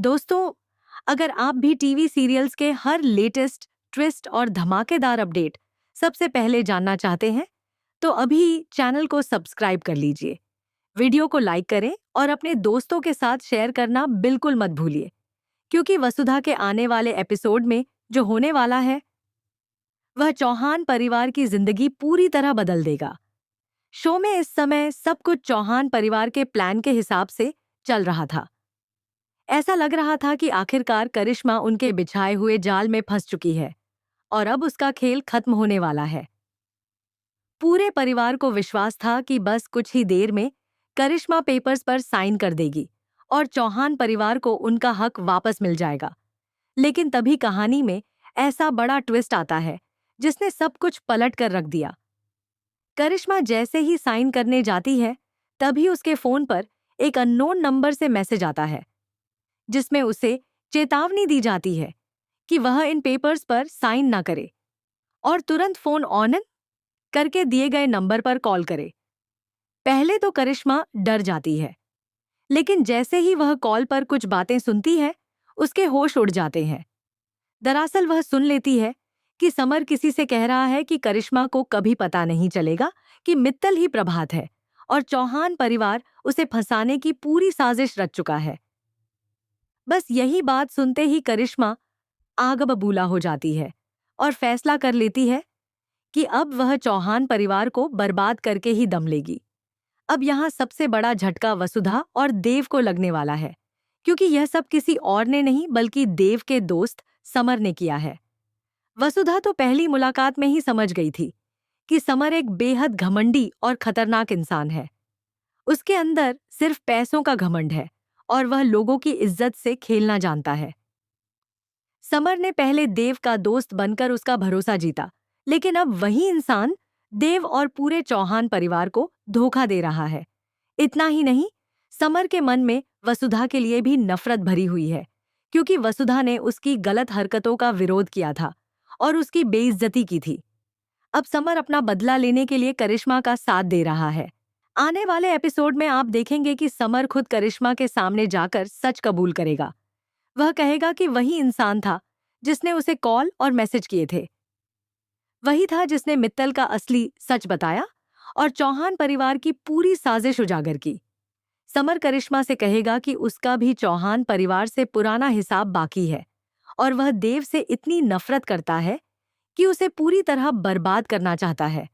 दोस्तों, अगर आप भी टीवी सीरियल्स के हर लेटेस्ट ट्विस्ट और धमाकेदार अपडेट सबसे पहले जानना चाहते हैं, तो अभी चैनल को सब्सक्राइब कर लीजिए। वीडियो को लाइक करें और अपने दोस्तों के साथ शेयर करना बिल्कुल मत भूलिए, क्योंकि वसुधा के आने वाले एपिसोड में जो होने वाला है, वह चौहान परिवार की जिंदगी पूरी तरह बदल देगा। शो में इस समय सब कुछ चौहान परिवार के प्लान के हिसाब से चल रहा था। ऐसा लग रहा था कि आखिरकार करिश्मा उनके बिछाए हुए जाल में फंस चुकी है और अब उसका खेल खत्म होने वाला है। पूरे परिवार को विश्वास था कि बस कुछ ही देर में करिश्मा पेपर्स पर साइन कर देगी और चौहान परिवार को उनका हक वापस मिल जाएगा। लेकिन तभी कहानी में ऐसा बड़ा ट्विस्ट आता है जिसने सब कुछ पलट कर रख दिया। करिश्मा जैसे ही साइन करने जाती है, तभी उसके फोन पर एक अननोन नंबर से मैसेज आता है, जिसमें उसे चेतावनी दी जाती है कि वह इन पेपर्स पर साइन ना करे और तुरंत फोन ऑन करके दिए गए नंबर पर कॉल करे। पहले तो करिश्मा डर जाती है, लेकिन जैसे ही वह कॉल पर कुछ बातें सुनती है, उसके होश उड़ जाते हैं। दरअसल वह सुन लेती है कि समर किसी से कह रहा है कि करिश्मा को कभी पता नहीं चलेगा कि मित्तल ही प्रभात है और चौहान परिवार उसे फंसाने की पूरी साजिश रच चुका है। बस यही बात सुनते ही करिश्मा आग बबूला हो जाती है और फैसला कर लेती है कि अब वह चौहान परिवार को बर्बाद करके ही दम लेगी। अब यहाँ सबसे बड़ा झटका वसुधा और देव को लगने वाला है, क्योंकि यह सब किसी और ने नहीं बल्कि देव के दोस्त समर ने किया है। वसुधा तो पहली मुलाकात में ही समझ गई थी कि समर एक बेहद घमंडी और खतरनाक इंसान है। उसके अंदर सिर्फ पैसों का घमंड है और वह लोगों की इज्जत से खेलना जानता है। समर ने पहले देव का दोस्त बनकर उसका भरोसा जीता, लेकिन अब वही इंसान देव और पूरे चौहान परिवार को धोखा दे रहा है। इतना ही नहीं, समर के मन में वसुधा के लिए भी नफरत भरी हुई है, क्योंकि वसुधा ने उसकी गलत हरकतों का विरोध किया था और उसकी बेइज्जती की थी। अब समर अपना बदला लेने के लिए करिश्मा का साथ दे रहा है। आने वाले एपिसोड में आप देखेंगे कि समर खुद करिश्मा के सामने जाकर सच कबूल करेगा। वह कहेगा कि वही इंसान था जिसने उसे कॉल और मैसेज किए थे। वही था जिसने मित्तल का असली सच बताया और चौहान परिवार की पूरी साजिश उजागर की। समर करिश्मा से कहेगा कि उसका भी चौहान परिवार से पुराना हिसाब बाकी है और वह देव से इतनी नफरत करता है कि उसे पूरी तरह बर्बाद करना चाहता है।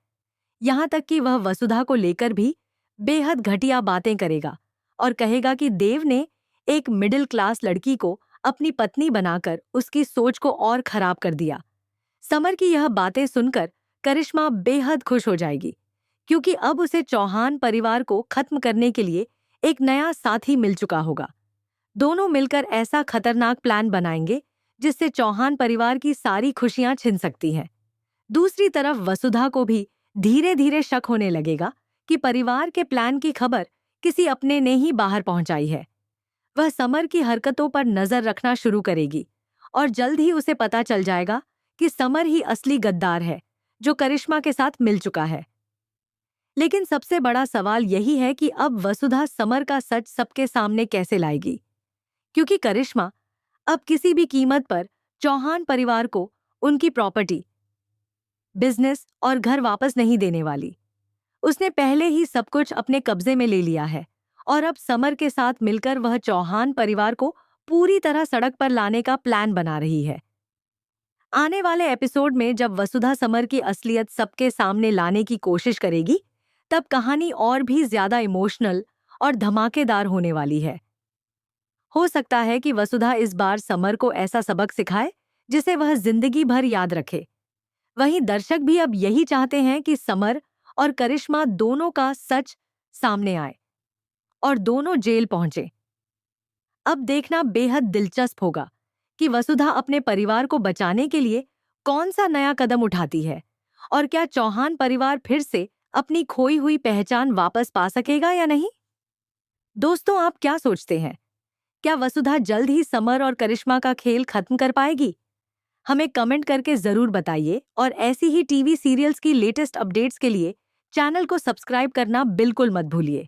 यहाँ तक कि वह वसुधा को लेकर भी बेहद घटिया बातें करेगा और कहेगा कि देव ने एक मिडिल क्लास लड़की को अपनी पत्नी बनाकर उसकी सोच को और खराब कर दिया। समर की यह बातें सुनकर करिश्मा बेहद खुश हो जाएगी, क्योंकि अब उसे चौहान परिवार को खत्म करने के लिए एक नया साथी मिल चुका होगा। दोनों मिलकर ऐसा खतरनाक प्लान बनाएंगे जिससे चौहान परिवार की सारी खुशियां छिन सकती हैं। दूसरी तरफ वसुधा को भी धीरे धीरे शक होने लगेगा कि परिवार के प्लान की खबर किसी अपने ने ही बाहर पहुंचाई है। वह समर की हरकतों पर नजर रखना शुरू करेगी और जल्द ही उसे पता चल जाएगा कि समर ही असली गद्दार है जो करिश्मा के साथ मिल चुका है। लेकिन सबसे बड़ा सवाल यही है कि अब वसुधा समर का सच सबके सामने कैसे लाएगी, क्योंकि करिश्मा अब किसी भी कीमत पर चौहान परिवार को उनकी प्रॉपर्टी, बिजनेस और घर वापस नहीं देने वाली। उसने पहले ही सब कुछ अपने कब्जे में ले लिया है और अब समर के साथ मिलकर वह चौहान परिवार को पूरी तरह सड़क पर लाने का प्लान बना रही है। आने वाले एपिसोड में जब वसुधा समर की असलियत सबके सामने लाने की कोशिश करेगी, तब कहानी और भी ज्यादा इमोशनल और धमाकेदार होने वाली है। हो सकता है कि वसुधा इस बार समर को ऐसा सबक सिखाए जिसे वह जिंदगी भर याद रखे। वहीं दर्शक भी अब यही चाहते हैं कि समर और करिश्मा दोनों का सच सामने आए और दोनों जेल पहुंचे। अब देखना बेहद दिलचस्प होगा कि वसुधा अपने परिवार को बचाने के लिए कौन सा नया कदम उठाती है और क्या चौहान परिवार फिर से अपनी खोई हुई पहचान वापस पा सकेगा या नहीं। दोस्तों, आप क्या सोचते हैं? क्या वसुधा जल्द ही समर और करिश्मा का खेल खत्म कर पाएगी? हमें कमेंट करके जरूर बताइए और ऐसी ही टीवी सीरियल्स की लेटेस्ट अपडेट्स के लिए चैनल को सब्सक्राइब करना बिल्कुल मत भूलिए।